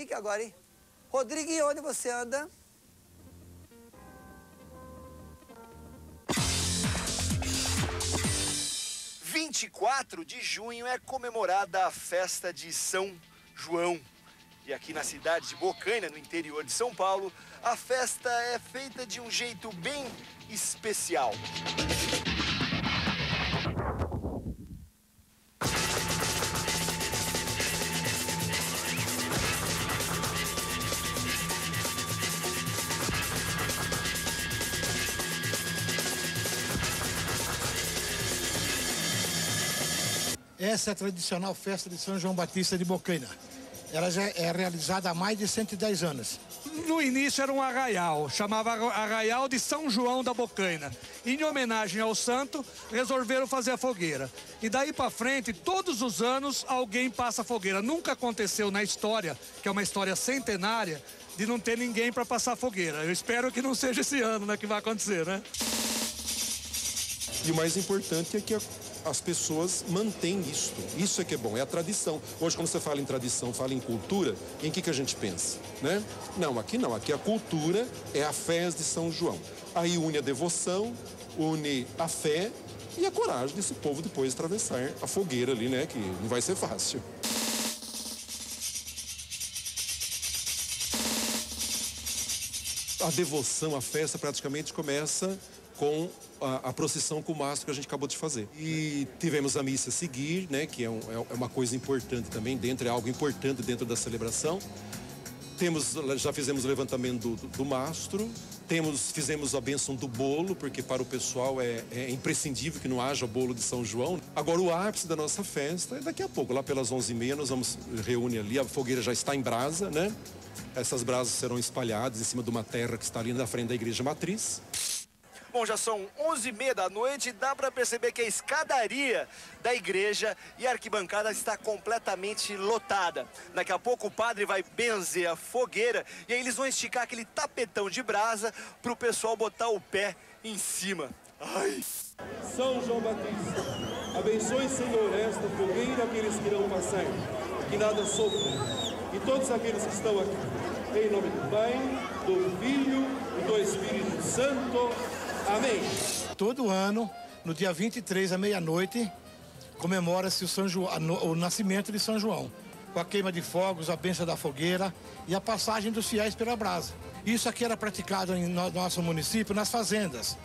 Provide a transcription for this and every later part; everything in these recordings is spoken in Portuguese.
que é agora, hein? Rodriguinho, onde você anda? Dia 24 de junho é comemorada a festa de São João. E aqui na cidade de Bocaina, no interior de São Paulo, a festa é feita de um jeito bem especial. Essa é a tradicional festa de São João Batista de Bocaina. Ela já é realizada há mais de 110 anos. No início era um arraial, chamava Arraial de São João da Bocaina. Em homenagem ao santo, resolveram fazer a fogueira. E daí para frente, todos os anos, alguém passa a fogueira. Nunca aconteceu na história, que é uma história centenária, de não ter ninguém para passar a fogueira. Eu espero que não seja esse ano, né, que vai acontecer, né? E o mais importante é que as pessoas mantêm isto. Isso é que é bom, é a tradição. Hoje, quando você fala em tradição, fala em cultura, em que a gente pensa, né? Não, aqui a cultura é a festa de São João. Aí une a devoção, une a fé e a coragem desse povo depois atravessar a fogueira ali, né? Que não vai ser fácil. A devoção, a festa praticamente começa com a procissão com o mastro que a gente acabou de fazer. E tivemos a missa a seguir, né, que é uma coisa importante também, é algo importante dentro da celebração. Já fizemos o levantamento do mastro, fizemos a bênção do bolo, porque para o pessoal é imprescindível que não haja bolo de São João. Agora o ápice da nossa festa é daqui a pouco, lá pelas 11h30 nós vamos reunir ali, a fogueira já está em brasa, né? Essas brasas serão espalhadas em cima de uma terra que está ali na frente da igreja matriz. Bom, já são 11h30 da noite e dá para perceber que a escadaria da igreja e a arquibancada está completamente lotada. Daqui a pouco o padre vai benzer a fogueira e aí eles vão esticar aquele tapetão de brasa para o pessoal botar o pé em cima. Ai! São João Batista, abençoe, Senhor, esta fogueira aqueles que irão passar, que nada sofram, e todos aqueles que estão aqui. Em nome do Pai, do Filho e do Espírito Santo. Amém. Todo ano, no dia 23 à meia-noite, comemora-se o nascimento de São João, com a queima de fogos, a bênção da fogueira e a passagem dos fiéis pela brasa. Isso aqui era praticado em nosso município, nas fazendas.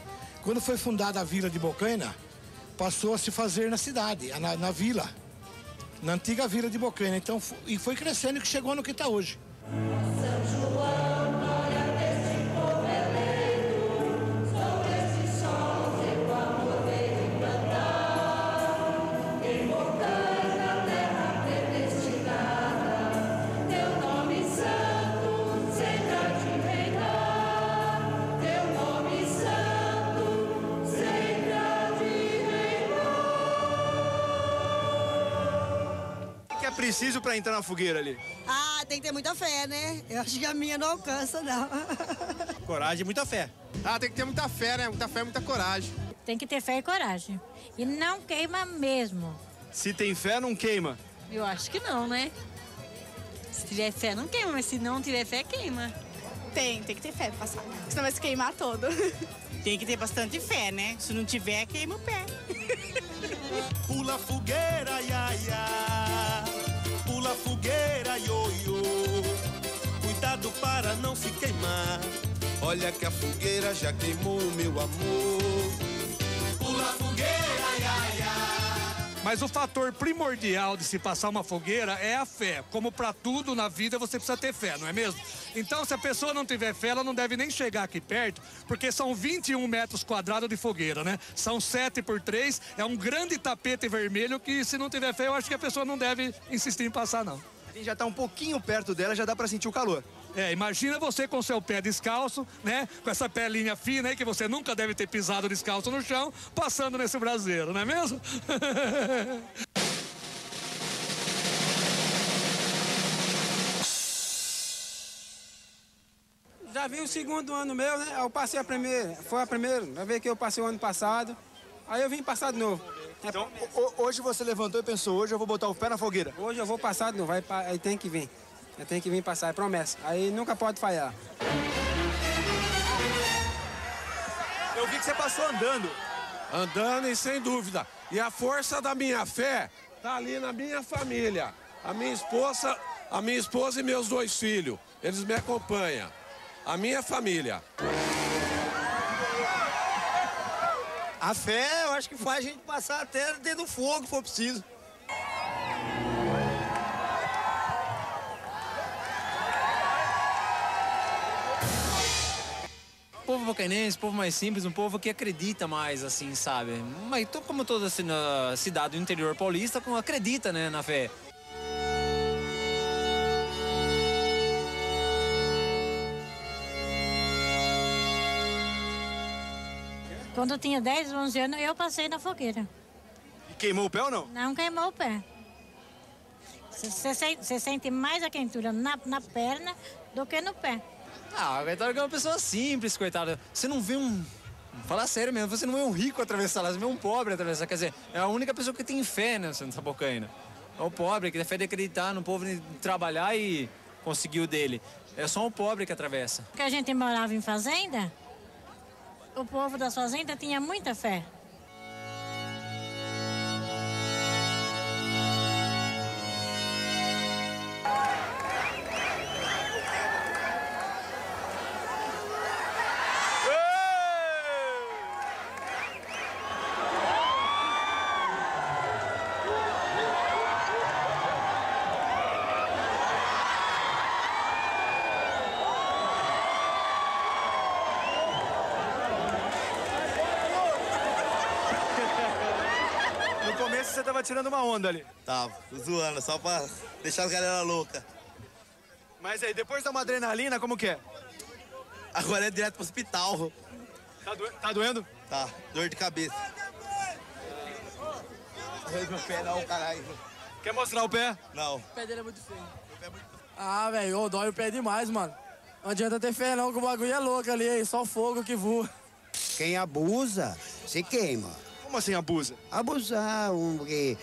Quando foi fundada a vila de Bocaina, passou a se fazer na cidade, na vila, na antiga vila de Bocaina. Então, e foi crescendo e que chegou no que está hoje. São João, glória deste povo eleito, sobre estes sons e com amor veio cantar. Em Bocaina, terra predestinada, teu nome santo sempre de reinar. Teu nome santo sempre de reinar. O que é preciso para entrar na fogueira ali? Tem que ter muita fé, né? Eu acho que a minha não alcança, não. Coragem e muita fé. Tem que ter muita fé, né? Muita fé e muita coragem. Tem que ter fé e coragem. E não queima mesmo. Se tem fé, não queima? Eu acho que não, né? Se tiver fé, não queima, mas se não tiver fé, queima. Tem que ter fé pra passar. Senão vai se queimar todo. Tem que ter bastante fé, né? Se não tiver, queima o pé. Pula fogueira, ia, ia. Pula fogueira, ioiô. Cuidado para não se queimar. Olha que a fogueira já queimou meu amor. Pula fogueira, ia, ia. Mas o fator primordial de se passar uma fogueira é a fé. Como para tudo na vida você precisa ter fé, não é mesmo? Então, se a pessoa não tiver fé, ela não deve nem chegar aqui perto, porque são 21 metros quadrados de fogueira, né? São 7 por 3, é um grande tapete vermelho que, se não tiver fé, eu acho que a pessoa não deve insistir em passar, não. A gente já tá um pouquinho perto dela, já dá para sentir o calor. Imagina você com seu pé descalço, né? Com essa pelinha fina aí, que você nunca deve ter pisado descalço no chão, passando nesse braseiro, não é mesmo? Já vi o segundo ano meu, né? Eu passei a primeira, foi a primeira, já vi que eu passei o ano passado, aí eu vim passar de novo. Então, hoje você levantou e pensou, hoje eu vou botar o pé na fogueira? Hoje eu vou passar de novo, aí tem que vir. Tem que vir passar, é promessa. Aí nunca pode falhar. Eu vi que você passou andando. Andando e sem dúvida. E a força da minha fé tá ali na minha família. A minha esposa e meus 2 filhos. Eles me acompanham. A minha família. A fé, eu acho que faz a gente passar até dentro do fogo, se for preciso. O povo bocainense, povo mais simples, um povo que acredita mais, assim, sabe? Mas como toda cidade do interior paulista, acredita, né, na fé. Quando eu tinha 10, 11 anos, eu passei na fogueira. E queimou o pé ou não? Não queimou o pé. Você sente mais a quentura na perna do que no pé. Ah, o coitado é uma pessoa simples, coitado. Você não vê Fala sério mesmo, você não vê um rico atravessar lá, você vê um pobre atravessar. Quer dizer, é a única pessoa que tem fé nessa Bocaina. É o pobre, que tem fé de acreditar no povo, de trabalhar e conseguir o dele. É só o pobre que atravessa. Porque a gente morava em fazenda, o povo das fazendas tinha muita fé. Você tava tirando uma onda ali. Tava, zoando, só pra deixar as galera louca. Mas aí, depois dá uma adrenalina, como que é? Agora é direto pro hospital. Tá doendo? Tá, dor de cabeça. Meu pé não, caralho. Quer mostrar o pé? Não. O pé dele é muito feio. Ah, velho, dói o pé demais, mano. Não adianta ter fé não, que o bagulho é louco ali, aí, só fogo que voa. Quem abusa, se queima. Como assim abusa? Abusar, porque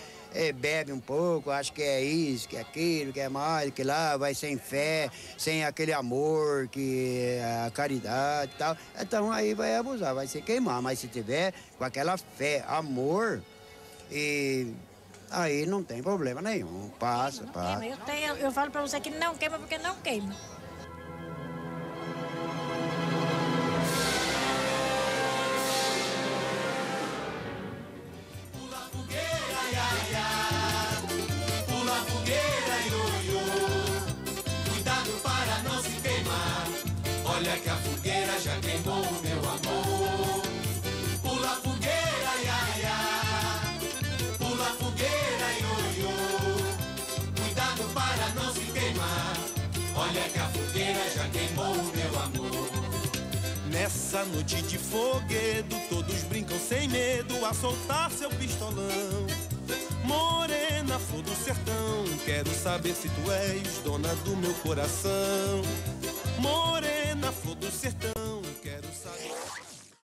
bebe um pouco, acha que é isso, que é aquilo, que é mais, que lá, vai sem fé, sem aquele amor, que é a caridade e tal. Então aí vai abusar, vai se queimar. Mas se tiver com aquela fé, amor, e aí não tem problema nenhum. Passa, passa. Eu falo pra você que não queima porque não queima. Olha que a fogueira já queimou o meu amor. Pula a fogueira, ia, ia. Pula a fogueira, ioiô. Cuidado para não se queimar. Olha que a fogueira já queimou o meu amor. Nessa noite de foguedo, todos brincam sem medo a soltar seu pistolão. Morena, flor do sertão, quero saber se tu és dona do meu coração. Morena, flor do sertão,